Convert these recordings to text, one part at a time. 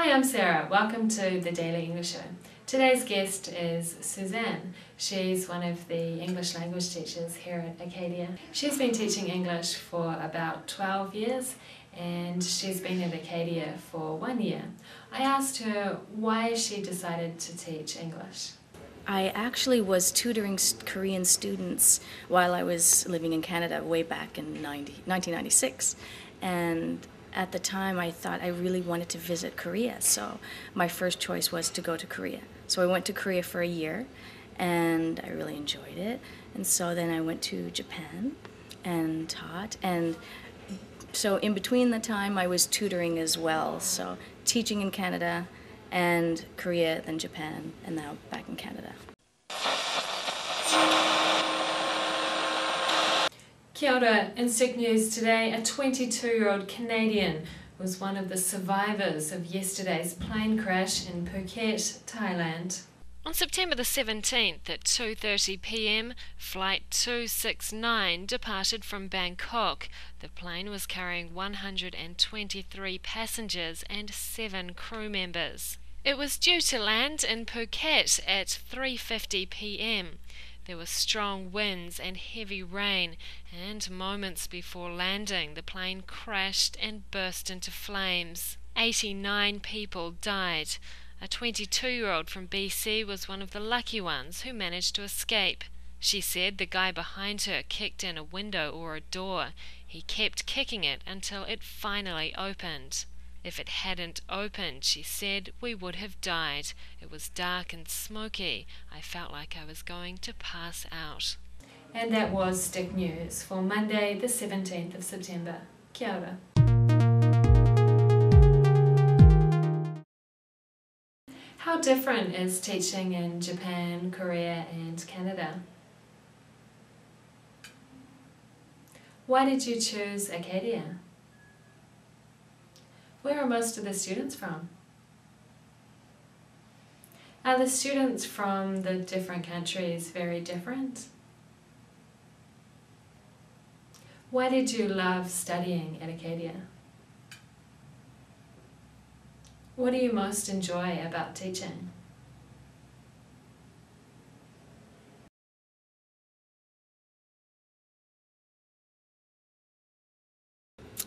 Hi, I'm Sarah. Welcome to the Daily English Show. Today's guest is Susanne. She's one of the English language teachers here at Acadia. She's been teaching English for about 12 years and she's been at Acadia for 1 year. I asked her why she decided to teach English. I actually was tutoring Korean students while I was living in Canada way back in 1996. And at the time I thought I really wanted to visit Korea, so my first choice was to go to Korea. So I went to Korea for a year and I really enjoyed it. And so then I went to Japan and taught. And so in between the time I was tutoring as well. So teaching in Canada and Korea, then Japan, and now back in Canada. Kia ora. In Stick News today, a 22-year-old Canadian was one of the survivors of yesterday's plane crash in Phuket, Thailand. On September the 17th at 2:30 p.m, Flight 269 departed from Bangkok. The plane was carrying 123 passengers and 7 crew members. It was due to land in Phuket at 3:50 p.m. There were strong winds and heavy rain, and moments before landing, the plane crashed and burst into flames. 89 people died. A 22-year-old from BC was one of the lucky ones who managed to escape. She said the guy behind her kicked in a window or a door. He kept kicking it until it finally opened. If it hadn't opened, she said, we would have died. It was dark and smoky. I felt like I was going to pass out. And that was Stick News for Monday the 17th of September. Kia ora. How different is teaching in Japan, Korea and Canada? Why did you choose Acadia? Where are most of the students from? Are the students from the different countries very different? Why did you love studying at Acadia? What do you most enjoy about teaching?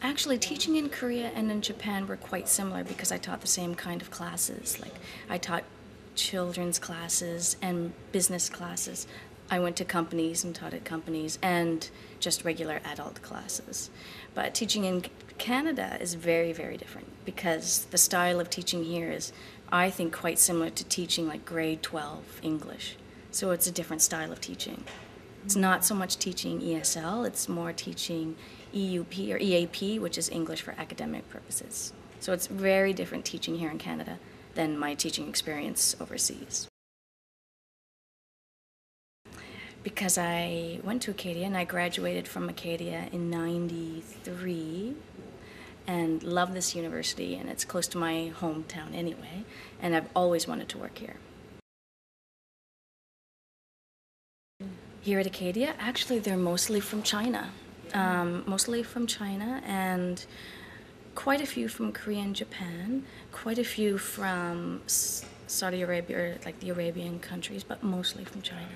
Actually, teaching in Korea and in Japan were quite similar because I taught the same kind of classes. Like, I taught children's classes and business classes. I went to companies and taught at companies and just regular adult classes. But teaching in Canada is very, very different because the style of teaching here is, I think, quite similar to teaching like grade 12 English. So it's a different style of teaching. It's not so much teaching ESL, it's more teaching EUP or EAP, which is English for academic purposes. So it's very different teaching here in Canada than my teaching experience overseas. Because I went to Acadia and I graduated from Acadia in '93 and love this university, and it's close to my hometown anyway, and I've always wanted to work here. Here at Acadia, actually they're mostly from China. And quite a few from Korea and Japan, quite a few from Saudi Arabia, or like the Arabian countries, but mostly from China.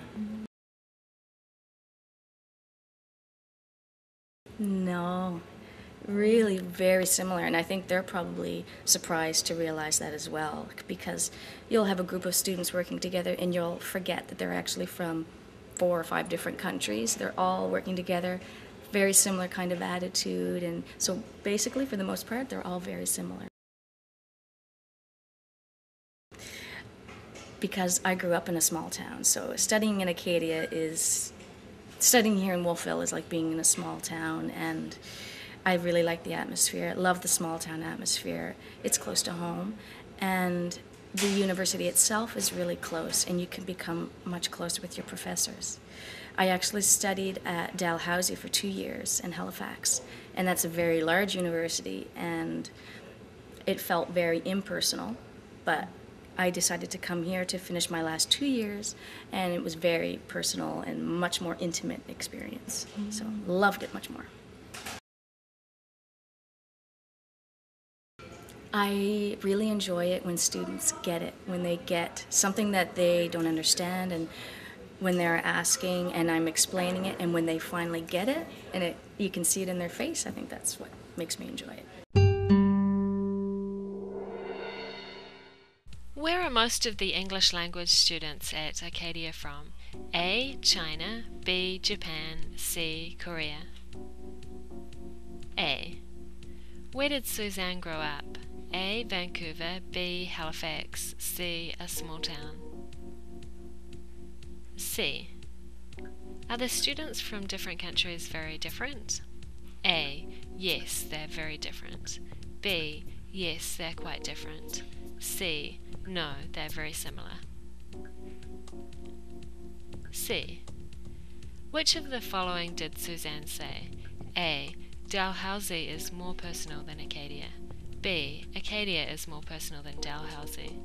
No, really very similar, and I think they're probably surprised to realize that as well, because you'll have a group of students working together and you'll forget that they're actually from 4 or 5 different countries. They're all working together, very similar kind of attitude, and so basically for the most part they're all very similar. Because I grew up in a small town, so studying in Acadia is, studying here in Wolfville is like being in a small town, and I really like the atmosphere. I love the small town atmosphere. It's close to home, and the university itself is really close, and you can become much closer with your professors. I actually studied at Dalhousie for 2 years in Halifax, and that's a very large university, and it felt very impersonal, but I decided to come here to finish my last 2 years, and it was very personal and much more intimate experience. So loved it much more. I really enjoy it when students get it, when they get something that they don't understand, and when they're asking and I'm explaining it, and when they finally get it and you can see it in their face. I think that's what makes me enjoy it. Where are most of the English language students at Acadia from? A. China, B. Japan, C. Korea. A. Where did Susanne grow up? A. Vancouver, B. Halifax, C. A small town. C. Are the students from different countries very different? A. Yes, they're very different. B. Yes, they're quite different. C. No, they're very similar. C. Which of the following did Susanne say? A. Dalhousie is more personal than Acadia. B. Acadia is more personal than Dalhousie.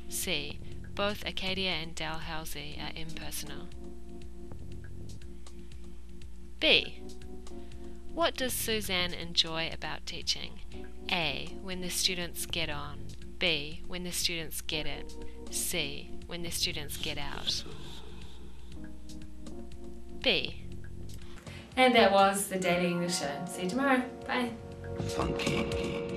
C. Both Acadia and Dalhousie are impersonal. B. What does Susanne enjoy about teaching? A. When the students get on. B. When the students get it. C. When the students get out. B. And that was the Daily English Show. See you tomorrow. Bye. Funky.